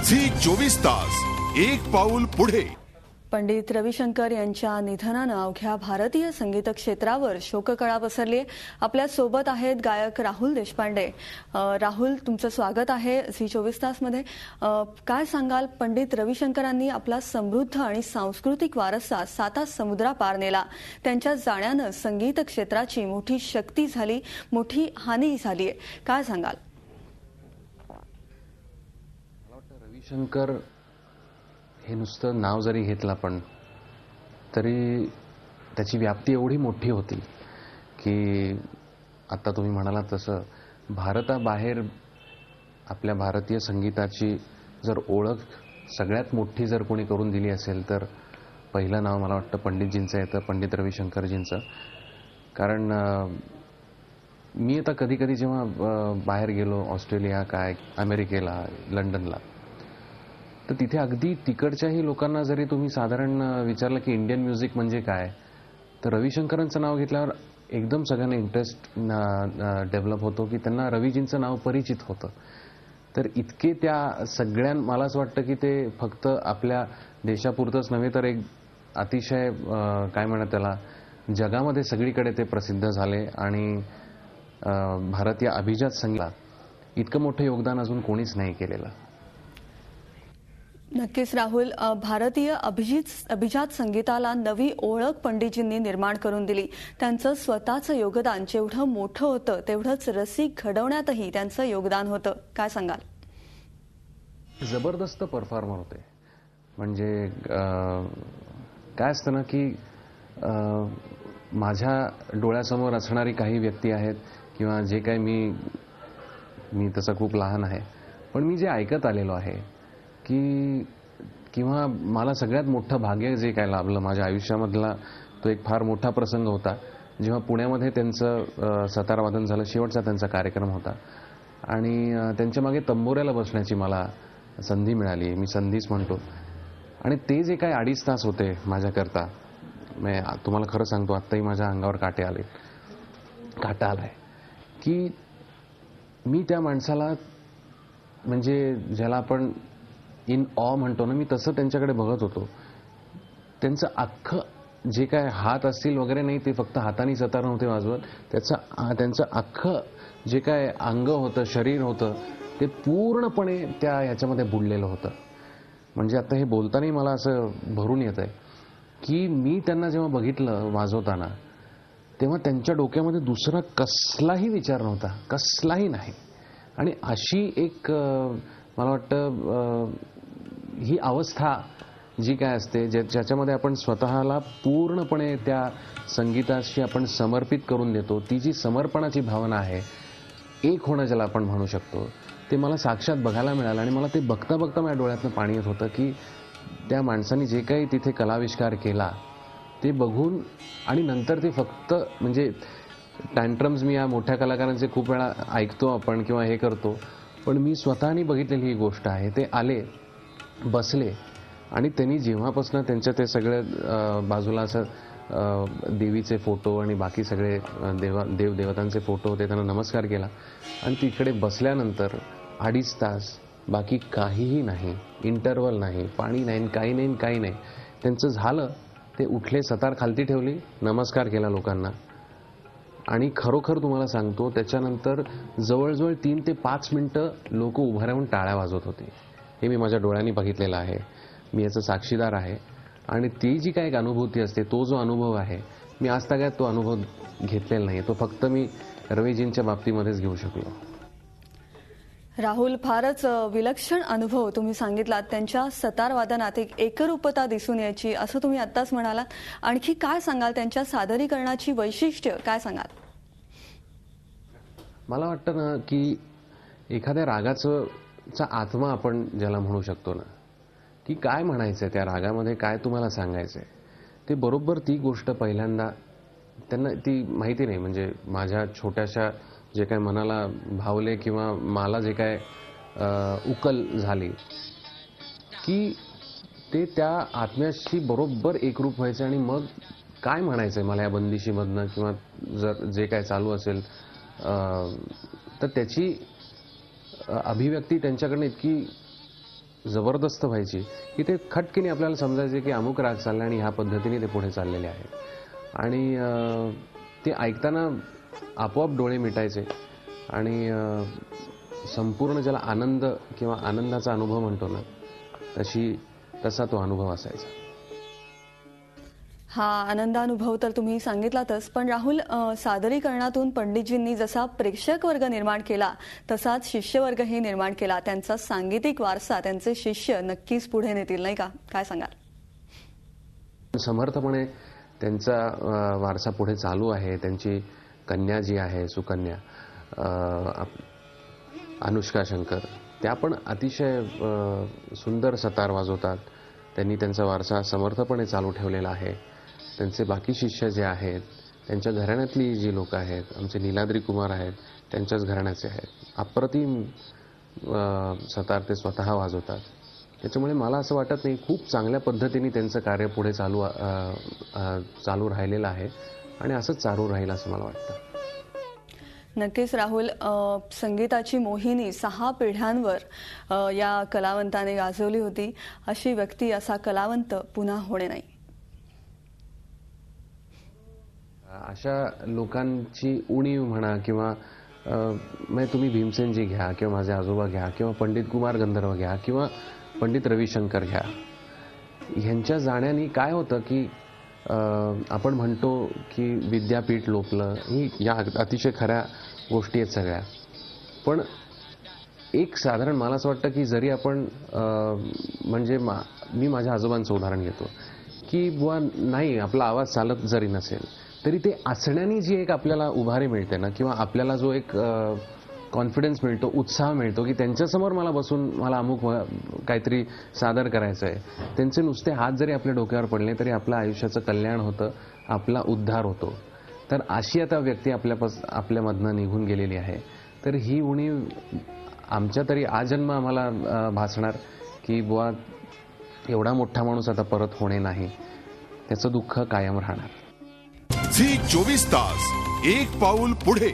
Zee 24 तास एक पाऊल पुढे. पंडित रविशंकर यांच्या निधनानं अवघ्या भारतीय संगीत क्षेत्रावर शोककळा पसरली. आपल्या सोबत आहेत गायक राहुल देशपांडे. राहुल, तुमचं स्वागत आहे झी 24 तासमध्ये. काय सांगाल, पंडित रविशंकरांनी आपला समृद्ध आणि सांस्कृतिक वारसा 7 समुद्रापार नेला. त्यांच्या जाण्यानं संगीत क्षेत्राची मोठी शक्ती झाली, मोठी हानी झाली. काय सांगाल? रविशंकर हे नुसतं नाव जरी घेतलं आपण तरी त्याची व्याप्ती एवढी मोठी होती की आता तुम्ही म्हणालात तसं भारताबाहेर आपल्या भारतीय संगीताची जर ओळख सगळ्यात मोठी जर कोणी करून दिली असेल तर पहिलं नाव मला वाटतं पंडितजींचं येतं, पंडित रविशंकरजींचं. कारण मी आता कधी कधी जेव्हा बाहेर गेलो, ऑस्ट्रेलिया, काय अमेरिकेला, लंडनला, तर तिथे अगदी तिकडच्याही लोकांना जरी तुम्ही साधारण विचारलं की इंडियन म्युझिक म्हणजे काय, तर रविशंकरांचं नाव घेतल्यावर एकदम सगळ्यांना इंटरेस्ट डेव्हलप होतो की त्यांना रविजींचं नाव परिचित होतं. तर इतके त्या मला असं वाटतं की ते फक्त आपल्या देशापुरतंच नव्हे तर एक अतिशय काय म्हणतात त्याला, जगामध्ये सगळीकडे ते प्रसिद्ध झाले. आणि भारतीय अभिजात संगीतात इतकं मोठं योगदान अजून कोणीच नाही केलेलं. नक्कीच राहुल, भारतीय अभिजात संगीताला नवी ओळख पंडितजींनी निर्माण करून दिली. त्यांचं स्वतःचं योगदान जेवढं मोठं होतं तेवढंच रसिक घडवण्यातही त्यांचं योगदान होतं. काय सांगाल? जबरदस्त परफॉर्मर होते. म्हणजे काय असतं ना की माझ्या डोळ्यासमोर असणारी काही व्यक्ती आहेत किंवा जे काही मी तसं खूप लहान आहे, पण मी जे ऐकत आलेलो आहे की किंवा मला सगळ्यात मोठं भाग्य जे काय लाभलं माझ्या आयुष्यामधला, तो एक फार मोठा प्रसंग होता जेव्हा पुण्यामध्ये त्यांचं सतारवादन झालं. शेवटचा त्यांचा कार्यक्रम होता आणि त्यांच्या मागे तंबोऱ्याला बसण्याची मला संधी मिळाली. मी संधीच म्हणतो. आणि ते जे काय 2.5 तास होते माझ्याकरता, मी तुम्हाला खरं सांगतो आत्ताही माझ्या अंगावर काटा आलाय की मी त्या माणसाला, म्हणजे ज्याला आपण इन ऑ म्हणतो ना, मी तसं त्यांच्याकडे बघत होतो. त्यांचं अख्खं जे काय हात असतील वगैरे नाही, ते फक्त हाताने सतार नव्हते वाजवत. त्यांचं अख्खं जे काय अंग होतं, शरीर होतं, ते पूर्णपणे ह्याच्यामध्ये बुडलेलं होतं. म्हणजे आता हे बोलतानाही मला असं भरून येत आहे की मी त्यांना जेव्हा बघितलं वाजवताना तेव्हा त्यांच्या डोक्यामध्ये दुसरा कसलाही विचार नव्हता, कसलाही नाही. आणि अशी एक मला वाटतं ही अवस्था जी काय असते, ज्याच्यामध्ये आपण स्वतःला पूर्णपणे त्या संगीताशी आपण समर्पित करून देतो, ती जी समर्पणाची भावना आहे, एक होणं ज्याला आपण म्हणू शकतो, ते मला साक्षात बघायला मिळालं. आणि मला ते बघता बघता माझ्या डोळ्यातनं पाणी येत होतं की त्या माणसाने जे काही तिथे कलाविष्कार केला ते बघून. आणि नंतर ते फक्त म्हणजे टँट्रम्स मी या मोठ्या कलाकारांचे खूप वेळा ऐकतो आपण किंवा हे करतो, पण मी स्वतःनी बघितलेली ही गोष्ट आहे. ते आले, बसले आणि त्यांनी जेव्हापासून त्यांच्या ते सगळे बाजूला असं देवीचे फोटो आणि बाकी सगळे देवदेवतांचे फोटो होते, त्यांना नमस्कार केला. आणि तिकडे बसल्यानंतर 2.5 तास बाकी काहीही नाही, इंटरव्हल नाही, पाणी नाही, काही नाही. त्यांचं झालं, ते उठले, सतार खालती ठेवली, नमस्कार केला लोकांना. आणि खरोखर तुम्हाला सांगतो त्याच्यानंतर जवळजवळ 3 ते 5 मिनिटं लोक उभं राहून टाळ्या वाजवत होते. हे मी माझ्या डोळ्यांनी बघितलेलं आहे, मी याचा साक्षीदार आहे. आणि ती जी काय एक अनुभूती असते, तो जो अनुभव आहे, मी आजतागायत तो अनुभव घेतलेला नाही. तो फक्त मी रविजींच्या बाबतीमध्येच घेऊ शकलो. राहुल, फारच विलक्षण अनुभव तुम्ही सांगितलात. त्यांच्या सतार वादनात एक एकरूपता दिसून यायची असं तुम्ही आत्ताच म्हणालात. आणखी काय सांगाल, त्यांच्या सादरीकरणाची वैशिष्ट्य काय सांगाल? मला वाटतं ना की एखाद्या रागाचा आत्मा आपण ज्याला म्हणू शकतो ना, की काय म्हणायचंय त्या रागामध्ये, काय तुम्हाला सांगायचंय, ते बरोबर ती गोष्ट पहिल्यांदा त्यांना ती माहिती नाही. म्हणजे माझ्या छोट्याशा जे काय मनाला भावले किंवा मला जे काय उकल झाली की ते त्या आत्म्याशी बरोबर एकरूप व्हायचं. आणि मग काय म्हणायचंय मला या बंदिशीमधनं किंवा जर जे काय चालू असेल तर त्याची अभिव्यक्ती त्यांच्याकडनं इतकी जबरदस्त व्हायची की ते खटकीने आपल्याला समजायचे की अमुक राग चालला आणि ह्या पद्धतीने ते पुढे चाललेले आहेत आणि ते ऐकताना आपोआप डोळे मिटायचे आणि संपूर्ण ज्याला आनंद किंवा आनंदाचा अनुभव म्हणतो ना तसा तो अनुभव असायचा. हा आनंदानुभव तर तुम्ही सांगितलातच, पण राहुल, सादरीकरणातून पंडितजींनी जसा प्रेक्षक वर्ग निर्माण केला तसाच शिष्यवर्गही निर्माण केला. त्यांचा सांगीतिक वारसा त्यांचे शिष्य नक्कीच पुढे नेतील, नाही का? काय सांगाल? समर्थपणे त्यांचा वारसा पुढे चालू आहे. त्यांची कन्या जी आहे, सुकन्या अनुष्का शंकर, त्या पण अतिशय सुंदर सतार वाजवतात. त्यांनी त्यांचा वारसा समर्थपणे चालू ठेवलेला आहे. त्यांचे बाकी शिष्य जे आहेत, त्यांच्या घराण्यातली जी लोक आहेत, आमचे नीलाद्री कुमार आहेत, त्यांच्याच घराण्याचे आहेत. अप्रतिम सतार ते स्वतः वाजवतात. त्याच्यामुळे मला असं वाटत नाही, खूप चांगल्या पद्धतीने त्यांचं कार्य पुढे चालू राहिलेलं आहे आणि असंच चालू राहील असं मला वाटतं. नक्कीच राहुल, संगीताची मोहिनी 6 पिढ्यांवर या कलावंताने गाजवली होती. अशी व्यक्ती, असा कलावंत पुन्हा होणे नाही. अशा लोकांची उणीव म्हणा किंवा म्हणजे तुम्ही भीमसेनजी घ्या किंवा माझे आजोबा घ्या किंवा पंडित कुमार गंधर्व घ्या किंवा पंडित रविशंकर घ्या, ह्यांच्या जाण्याने काय होतं की आपण म्हणतो की विद्यापीठ लोपलं, ही या अतिशय खऱ्या गोष्टी आहेत सगळ्या. पण एक साधारण मला असं वाटतं की जरी आपण म्हणजे मी माझ्या आजोबांचं उदाहरण घेतो की बुवा नाही, आपला आवाज चालत जरी नसेल तरी ते असण्याने जी एक आपल्याला उभारी मिळते ना, किंवा आपल्याला जो एक कॉन्फिडन्स मिळतो, उत्साह मिळतो की त्यांच्यासमोर मला बसून मला अमुक काहीतरी सादर करायचं आहे. त्यांचे नुसते हात जरी आपल्या डोक्यावर पडले तरी आपल्या आयुष्याचं कल्याण होतं, आपला उद्धार होतो. तर अशी आता व्यक्ती आपल्यामधनं निघून गेलेली आहे. तर ही उणीव आमच्या तरी आजन्म आम्हाला भासणार की बुवा एवढा मोठा माणूस आता परत होणे नाही, त्याचं दुःख कायम राहणार. झी 24 तास, एक पाऊल पुढे.